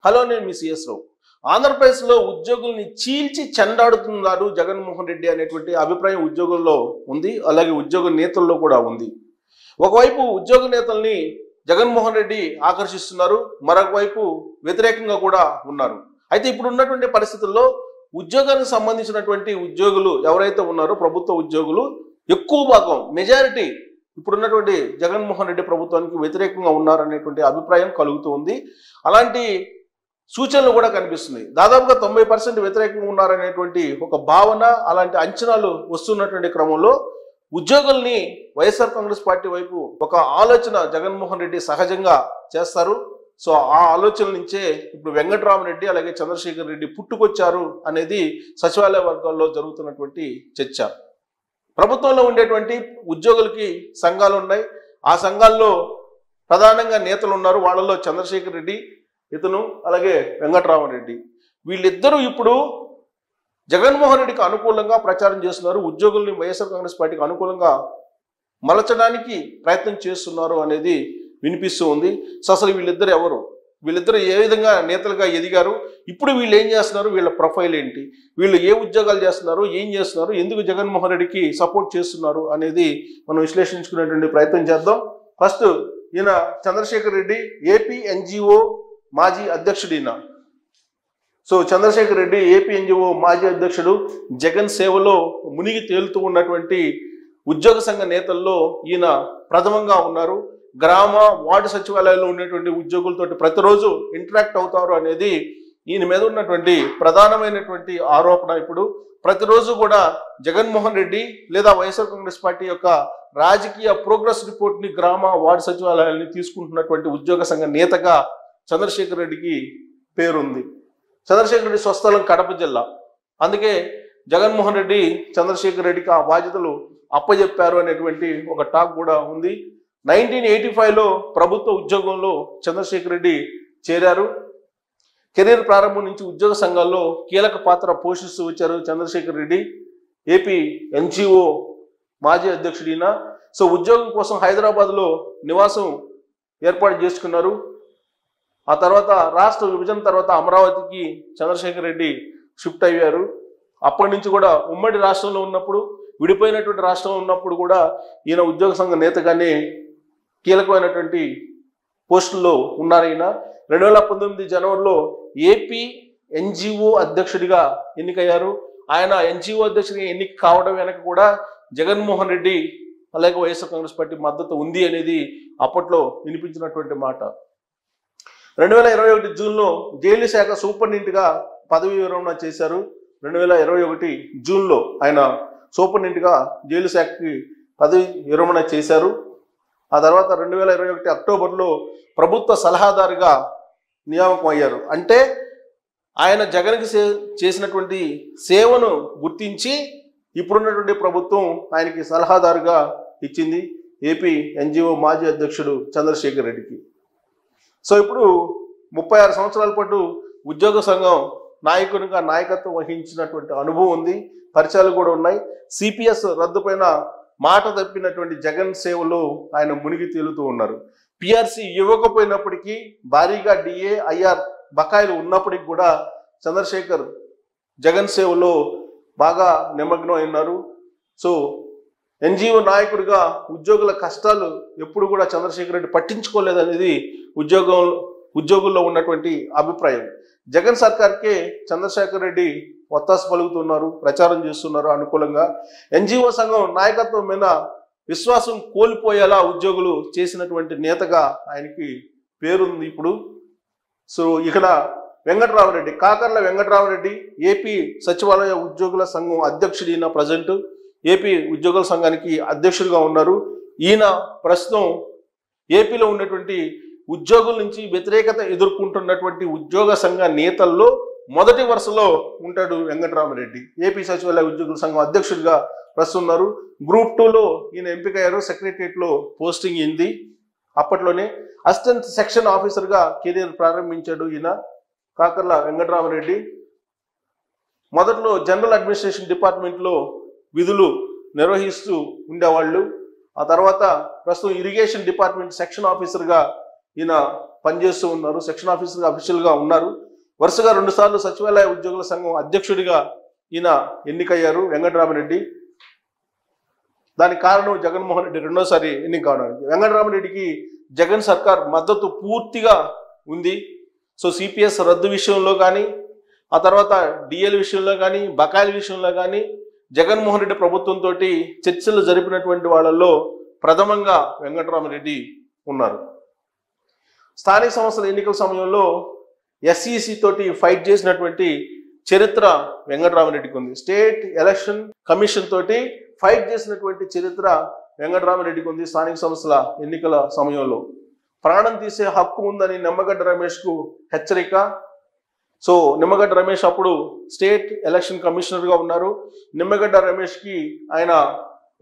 Hello, నేను మీ CS రావు. ఆంధ్రప్రదేశ్లో ఉద్యోగుల్ని చీల్చి చెండాడుతున్నారు జగన్మోహన్ రెడ్డి అనేటువంటి అభిప్రాయం ఉద్యోగుల్లో ఉంది. అలాగే ఉద్యోగ నేతల్లో కూడా ఉంది. ఒకవైపు ఉద్యోగ నేతల్ని జగన్మోహన్ రెడ్డి ఆకర్షిస్తున్నారు, మరొక వైపు వ్యతిరేకంగా కూడా ఉన్నారు. అయితే ఇప్పుడు ఉన్నటువంటి పరిస్థితుల్లో ఉద్యోగానికి సంబంధించినటువంటి ఉద్యోగులు ఎవరైతే ఉన్నారో ప్రభుత్వ ఉద్యోగులు ఎక్కువ భాగం మెజారిటీ ఇప్పుడున్నటువంటి జగన్మోహన్ రెడ్డి ప్రభుత్వానికి వ్యతిరేకంగా ఉన్నారనేటువంటి అభిప్రాయం కలుగుతూ ఉంది. అలాంటి సూచనలు కూడా కనిపిస్తున్నాయి. దాదాపుగా 90% వ్యతిరేకంగా ఉన్నారనేటువంటి ఒక భావన, అలాంటి అంచనాలు వస్తున్నటువంటి క్రమంలో ఉద్యోగుల్ని వైఎస్ఆర్ కాంగ్రెస్ పార్టీ వైపు ఒక ఆలోచన జగన్మోహన్ రెడ్డి సహజంగా చేస్తారు. సో ఆ ఆలోచన నుంచే ఇప్పుడు వెంకటరామరెడ్డి అలాగే చంద్రశేఖర్ రెడ్డి పుట్టుకొచ్చారు అనేది సచివాలయ వర్గాల్లో జరుగుతున్నటువంటి చర్చ. ప్రభుత్వంలో ఉండేటువంటి ఉద్యోగులకి సంఘాలు ఉన్నాయి. ఆ సంఘాల్లో ప్రధానంగా నేతలు ఉన్నారు. వాళ్ళలో చంద్రశేఖర్ రెడ్డి, ఇతను అలాగే వెంకటరామరెడ్డి, వీళ్ళిద్దరూ ఇప్పుడు జగన్మోహన్ రెడ్డికి అనుకూలంగా ప్రచారం చేస్తున్నారు. ఉద్యోగుల్ని వైఎస్ఆర్ కాంగ్రెస్ పార్టీకి అనుకూలంగా మలచడానికి ప్రయత్నం చేస్తున్నారు అనేది వినిపిస్తూ ఉంది. సో అసలు వీళ్ళిద్దరు ఎవరు, వీళ్ళిద్దరు ఏ విధంగా నేతలుగా ఎదిగారు, ఇప్పుడు వీళ్ళు ఏం చేస్తున్నారు, వీళ్ళ ప్రొఫైల్ ఏంటి, వీళ్ళు ఏ ఉద్యోగాలు చేస్తున్నారు, ఏం చేస్తున్నారు, ఎందుకు జగన్మోహన్ రెడ్డికి సపోర్ట్ చేస్తున్నారు అనేది మనం విశ్లేషించుకునేటువంటి ప్రయత్నం చేద్దాం. ఫస్ట్ ఈయన చంద్రశేఖర్ రెడ్డి ఏపీ ఎన్జిఓ మాజీ అధ్యక్షుడు. ఈయన so Chandrasekhar Reddy AP NGO మాజీ అధ్యక్షుడు. జగన్ సేవలో మునిగి తేలుతూ ఉన్నటువంటి ఉద్యోగ సంఘ నేతల్లో ఈయన ప్రథమంగా ఉన్నారు. గ్రామ వార్డు సచివాలయాల్లో ఉండేటువంటి ఉద్యోగులతో ప్రతిరోజు ఇంటరాక్ట్ అవుతారు అనేది ఈయన మీద ఉన్నటువంటి ప్రధానమైనటువంటి ఆరోపణ. ఇప్పుడు ప్రతిరోజు కూడా జగన్మోహన్ రెడ్డి లేదా వైఎస్ఆర్ కాంగ్రెస్ పార్టీ యొక్క రాజకీయ ప్రోగ్రెస్ రిపోర్ట్ని గ్రామ వార్డు సచివాలయాల్ని తీసుకుంటున్నటువంటి ఉద్యోగ సంఘ నేతగా చంద్రశేఖర్ రెడ్డికి పేరుంది. చంద్రశేఖర్ రెడ్డి స్వస్థలం కడప జిల్లా. అందుకే జగన్మోహన్ రెడ్డి చంద్రశేఖర్ రెడ్డికి ఆ బాధ్యతలు అప్పజెప్పారు అనేటువంటి ఒక టాక్ కూడా ఉంది. 1985లో ప్రభుత్వ ఉద్యోగంలో చంద్రశేఖర్ రెడ్డి చేరారు. కెరీర్ ప్రారంభం నుంచి ఉద్యోగ సంఘాల్లో కీలక పాత్ర పోషిస్తూ వచ్చారు చంద్రశేఖర్ రెడ్డి. ఏపీ ఎన్జిఓ మాజీ అధ్యక్షుడిన. సో ఉద్యోగం కోసం హైదరాబాద్లో నివాసం ఏర్పాటు చేసుకున్నారు. ఆ తర్వాత రాష్ట్ర విభజన తర్వాత అమరావతికి చంద్రశేఖర్ రెడ్డి షిఫ్ట్ అయ్యారు. అప్పటి నుంచి కూడా ఉమ్మడి రాష్ట్రంలో ఉన్నప్పుడు, విడిపోయినటువంటి రాష్ట్రంలో ఉన్నప్పుడు కూడా ఈయన ఉద్యోగ సంఘ నేతగానే కీలకమైనటువంటి పోస్టుల్లో ఉన్నారు. ఈయన 2019 జనవరిలో ఏపీ ఎన్జిఓ అధ్యక్షుడిగా ఎన్నికయ్యారు. ఆయన ఎన్జిఓ అధ్యక్షుడిగా ఎన్నిక కావడం వెనక కూడా జగన్మోహన్ రెడ్డి అలాగే వైఎస్ఆర్ కాంగ్రెస్ పార్టీ మద్దతు ఉంది అనేది అప్పట్లో వినిపించినటువంటి మాట. 2021 జూన్లో జైలు శాఖ సూపరింటెండెంట్గా పదవి విరమణ చేశారు. 2021 జూన్లో ఆయన సూపరింటెండెంట్గా జైలు శాఖకి పదవి విరమణ చేశారు. ఆ తర్వాత 2021 అక్టోబర్లో ప్రభుత్వ సలహాదారుగా నియామకం అయ్యారు. అంటే ఆయన జగన్కి చేసినటువంటి సేవను గుర్తించి ఇప్పుడున్నటువంటి ప్రభుత్వం ఆయనకి సలహాదారుగా ఇచ్చింది ఏపీ ఎన్జిఓ మాజీ అధ్యక్షుడు చంద్రశేఖర్ రెడ్డికి. సో ఇప్పుడు 36 సంవత్సరాల పాటు ఉద్యోగ సంఘం నాయకునిగా నాయకత్వం వహించినటువంటి అనుభవం ఉంది, పరిచయాలు కూడా ఉన్నాయి. సిపిఎస్ రద్దుపైన మాట తప్పినటువంటి జగన్ సేవలో ఆయన మునిగి తేలుతూ ఉన్నారు. పిఆర్సీ ఇవ్వకపోయినప్పటికీ భారీగా డిఏ ఐఆర్ బకాయిలు ఉన్నప్పటికీ కూడా చంద్రశేఖర్ జగన్ సేవలో బాగా నిమగ్నం అయినారు. సో ఎన్జిఓ నాయకుడిగా ఉద్యోగుల కష్టాలు ఎప్పుడు కూడా చంద్రశేఖర్ రెడ్డి పట్టించుకోలేదనేది ఉద్యోగుల్లో ఉన్నటువంటి అభిప్రాయం. జగన్ సర్కార్కే చంద్రశేఖర్ రెడ్డి ఒత్తాసు పలుకుతున్నారు, ప్రచారం చేస్తున్నారు అనుకూలంగా. ఎన్జిఓ సంఘం నాయకత్వం మీద విశ్వాసం కోల్పోయేలా ఉద్యోగులు చేసినటువంటి నేతగా ఆయనకి పేరుంది ఇప్పుడు. సో ఇక్కడ వెంకటరామరెడ్డి, కాకర్ల వెంకటరామరెడ్డి ఏపీ సచివాలయ ఉద్యోగుల సంఘం అధ్యక్షుడిన ప్రజెంట్ ఏపీ ఉద్యోగుల సంఘానికి అధ్యక్షుడిగా ఉన్నారు. ఈయన ప్రస్తుతం ఏపీలో ఉన్నటువంటి ఉద్యోగుల నుంచి వ్యతిరేకత ఎదుర్కొంటున్నటువంటి ఉద్యోగ సంఘ నేతల్లో మొదటి వరుసలో ఉంటాడు వెంకటరామరెడ్డి. ఏపీ సచివాలయ ఉద్యోగుల సంఘం అధ్యక్షుడిగా ప్రస్తుతం ఉన్నారు. గ్రూప్ 2లో ఈయన ఎంపికయ్యారు. సెక్రటరియట్లో పోస్టింగ్ అయింది. అప్పట్లోనే అసిస్టెంట్ సెక్షన్ ఆఫీసర్గా కెరీర్ ప్రారంభించాడు ఈయన కాకర్ల వెంకటరామరెడ్డి. మొదట్లో జనరల్ అడ్మినిస్ట్రేషన్ డిపార్ట్మెంట్లో విధులు నిర్వహిస్తూ ఉండేవాళ్ళు. ఆ తర్వాత ప్రస్తుతం ఇరిగేషన్ డిపార్ట్మెంట్ సెక్షన్ ఆఫీసర్గా ఈయన పనిచేస్తూ ఉన్నారు. సెక్షన్ ఆఫీసర్గా అఫీషియల్గా ఉన్నారు. వరుసగా 2 సార్లు సచివాలయ ఉద్యోగుల సంఘం అధ్యక్షుడిగా ఈయన ఎన్నికయ్యారు వెంకటరామరెడ్డి. దానికి కారణం జగన్మోహన్ రెడ్డి రెండోసారి ఎన్నిక కావడానికి. వెంకటరామరెడ్డికి జగన్ సర్కార్ మద్దతు పూర్తిగా ఉంది. సో సిపిఎస్ రద్దు విషయంలో కానీ, ఆ తర్వాత డిఎల్ విషయంలో కానీ, బకాయిల విషయంలో కానీ జగన్మోహన్ రెడ్డి ప్రభుత్వంతో చర్చలు జరిపినటువంటి వాళ్ళల్లో ప్రథమంగా వెంకటరామరెడ్డి ఉన్నారు. స్థానిక సంస్థల ఎన్నికల సమయంలో ఎస్ఈసి తోటి ఫైట్ చేసినటువంటి చరిత్ర వెంకటరామరెడ్డికి ఉంది. స్టేట్ ఎలక్షన్ కమిషన్ తోటి ఫైట్ చేసినటువంటి చరిత్ర వెంకటరామరెడ్డికి ఉంది. స్థానిక సంస్థల ఎన్నికల సమయంలో ప్రాణం తీసే హక్కు ఉందని నిమ్మగడ్డ రమేష్కు హెచ్చరిక. సో నిమ్మగడ్డ రమేష్ అప్పుడు స్టేట్ ఎలక్షన్ కమిషనర్గా ఉన్నారు. నిమ్మగడ్డ రమేష్కి ఆయన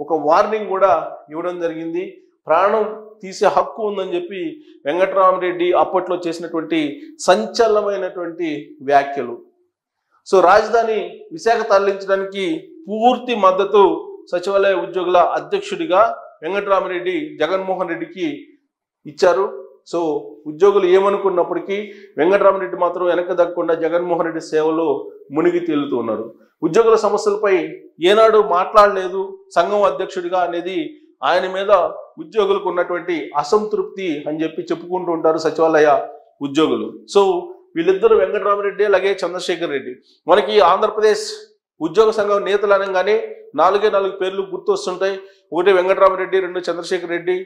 ఒక వార్నింగ్ కూడా ఇవ్వడం జరిగింది. ప్రాణం తీసే హక్కు ఉందని చెప్పి వెంకటరామరెడ్డి అప్పట్లో చేసినటువంటి సంచలనమైనటువంటి వ్యాఖ్యలు. సో రాజధాని విశాఖ తరలించడానికి పూర్తి మద్దతు సచివాలయ ఉద్యోగుల అధ్యక్షుడిగా వెంకటరామరెడ్డి జగన్మోహన్ రెడ్డికి ఇచ్చారు. సో ఉద్యోగులు ఏమనుకున్నప్పటికీ వెంకటరామరెడ్డి మాత్రం వెనక దక్కకుండా జగన్మోహన్ రెడ్డి సేవలో మునిగి తేలుతూ ఉన్నారు. ఉద్యోగుల సమస్యలపై ఏనాడు మాట్లాడలేదు సంఘం అధ్యక్షుడిగా అనేది ఆయన మీద ఉద్యోగులకు ఉన్నటువంటి అసంతృప్తి అని చెప్పి చెప్పుకుంటూ ఉంటారు సచివాలయ ఉద్యోగులు. సో వీళ్ళిద్దరు వెంకటరామరెడ్డి అలాగే చంద్రశేఖర్ రెడ్డి. మనకి ఆంధ్రప్రదేశ్ ఉద్యోగ సంఘం నేతలు అనగానే 4 పేర్లు గుర్తు వస్తుంటాయి. 1 వెంకటరామరెడ్డి, 2 చంద్రశేఖర్ రెడ్డి,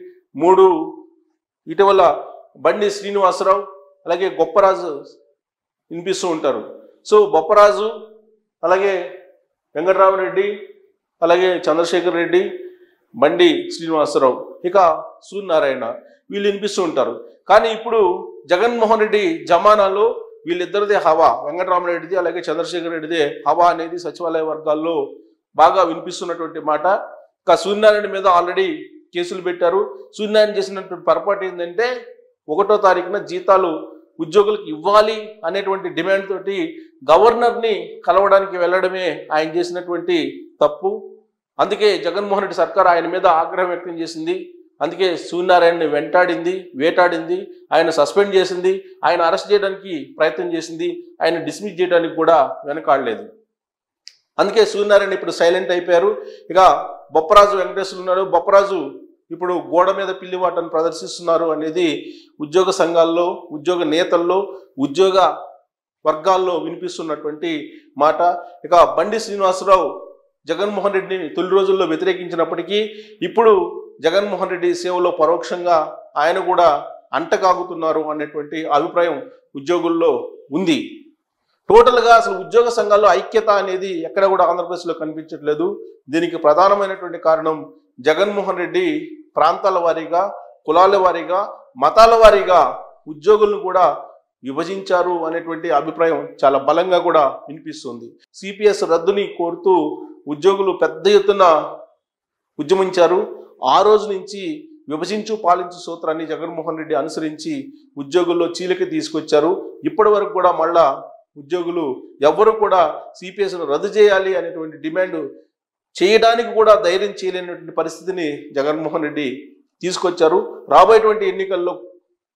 3 ఇటీవల బండి శ్రీనివాసరావు అలాగే గొప్పరాజు వినిపిస్తూ ఉంటారు. సో బొప్పరాజు అలాగే వెంకటరామరెడ్డి అలాగే చంద్రశేఖర్ రెడ్డి, బండి శ్రీనివాసరావు, ఇక సూర్యనారాయణ వీళ్ళు వినిపిస్తూ ఉంటారు. కానీ ఇప్పుడు జగన్మోహన్ రెడ్డి జమానాలో వీళ్ళిద్దరిదే హవా, వెంకటరామరెడ్డిది అలాగే చంద్రశేఖర్ రెడ్డిదే హవా అనేది సచివాలయ వర్గాల్లో బాగా వినిపిస్తున్నటువంటి మాట. ఇక సూర్యనారాయణ మీద ఆల్రెడీ కేసులు పెట్టారు. సూర్యనారాయణ చేసినటువంటి పొరపాటు ఏంటంటే 1వ తారీఖున జీతాలు ఉద్యోగులకు ఇవ్వాలి అనేటువంటి డిమాండ్ తోటి గవర్నర్ని కలవడానికి వెళ్ళడమే ఆయన చేసినటువంటి తప్పు. అందుకే జగన్మోహన్ రెడ్డి సర్కార్ ఆయన మీద ఆగ్రహం వ్యక్తం చేసింది. అందుకే సూర్యనారాయణని వెంటాడింది, వేటాడింది, ఆయన సస్పెండ్ చేసింది, ఆయన అరెస్ట్ చేయడానికి ప్రయత్నం చేసింది, ఆయన డిస్మిస్ చేయడానికి కూడా వెనకాడలేదు. అందుకే సూర్యనారాయణ ఇప్పుడు సైలెంట్ అయిపోయారు. ఇక బొప్పరాజు వెంకటేశ్వరులు ఉన్నారు. బొప్పరాజు ఇప్పుడు గోడ మీద పిల్లివాటను ప్రదర్శిస్తున్నారు అనేది ఉద్యోగ సంఘాల్లో, ఉద్యోగ నేతల్లో, ఉద్యోగ వర్గాల్లో వినిపిస్తున్నటువంటి మాట. ఇక బండి శ్రీనివాసరావు జగన్మోహన్ రెడ్డిని తొలి రోజుల్లో వ్యతిరేకించినప్పటికీ ఇప్పుడు జగన్మోహన్ రెడ్డి సేవలో పరోక్షంగా ఆయన కూడా అంటకాగుతున్నారు అనేటువంటి అభిప్రాయం ఉద్యోగుల్లో ఉంది. టోటల్గా అసలు ఉద్యోగ సంఘాల్లో ఐక్యత అనేది ఎక్కడ కూడా ఆంధ్రప్రదేశ్లో కనిపించట్లేదు. దీనికి ప్రధానమైనటువంటి కారణం జగన్మోహన్ రెడ్డి ప్రాంతాల వారీగా, కులాల వారీగా, మతాల వారీగా ఉద్యోగులను కూడా విభజించారు అనేటువంటి అభిప్రాయం చాలా బలంగా కూడా వినిపిస్తుంది. సిపిఎస్ రద్దుని కోరుతూ ఉద్యోగులు పెద్ద ఎత్తున ఉద్యమించారు. ఆ రోజు నుంచి విభజించు పాలించు సూత్రాన్ని జగన్మోహన్ రెడ్డి అనుసరించి ఉద్యోగుల్లో చీలిక తీసుకొచ్చారు. ఇప్పటి వరకు కూడా మళ్ళా ఉద్యోగులు ఎవ్వరు కూడా సిపిఎస్ను రద్దు చేయాలి అనేటువంటి డిమాండ్ చేయడానికి కూడా ధైర్యం చేయలేనటువంటి పరిస్థితిని జగన్మోహన్ రెడ్డి తీసుకొచ్చారు. రాబోయేటువంటి ఎన్నికల్లో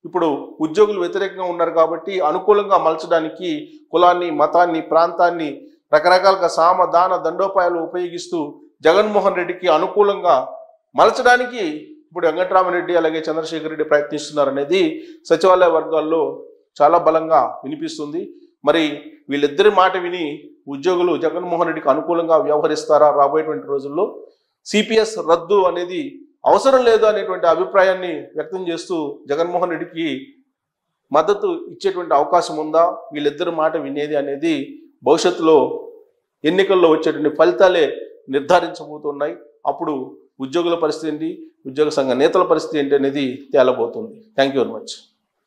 ఇప్పుడు ఉద్యోగులు వ్యతిరేకంగా ఉన్నారు కాబట్టి అనుకూలంగా మలచడానికి కులాన్ని, మతాన్ని, ప్రాంతాన్ని రకరకాలుగా సామ దాన దండోపాయాలు ఉపయోగిస్తూ జగన్మోహన్ రెడ్డికి అనుకూలంగా మలచడానికి ఇప్పుడు వెంకటరామరెడ్డి అలాగే చంద్రశేఖర్ రెడ్డి ప్రయత్నిస్తున్నారు అనేది సచివాలయ వర్గాల్లో చాలా బలంగా వినిపిస్తుంది. మరి వీళ్ళిద్దరి మాట విని ఉద్యోగులు జగన్మోహన్ రెడ్డికి అనుకూలంగా వ్యవహరిస్తారా రాబోయేటువంటి రోజుల్లో? సిపిఎస్ రద్దు అనేది అవసరం లేదు అనేటువంటి అభిప్రాయాన్ని వ్యక్తం చేస్తూ జగన్మోహన్ రెడ్డికి మద్దతు ఇచ్చేటువంటి అవకాశం ఉందా? వీళ్ళిద్దరి మాట వినేది అనేది భవిష్యత్తులో ఎన్నికల్లో వచ్చేటువంటి ఫలితాలే నిర్ధారించబోతున్నాయి. అప్పుడు ఉద్యోగుల పరిస్థితి ఏంటి, ఉద్యోగ సంఘ నేతల పరిస్థితి ఏంటి అనేది తేలబోతుంది. Thank you very much.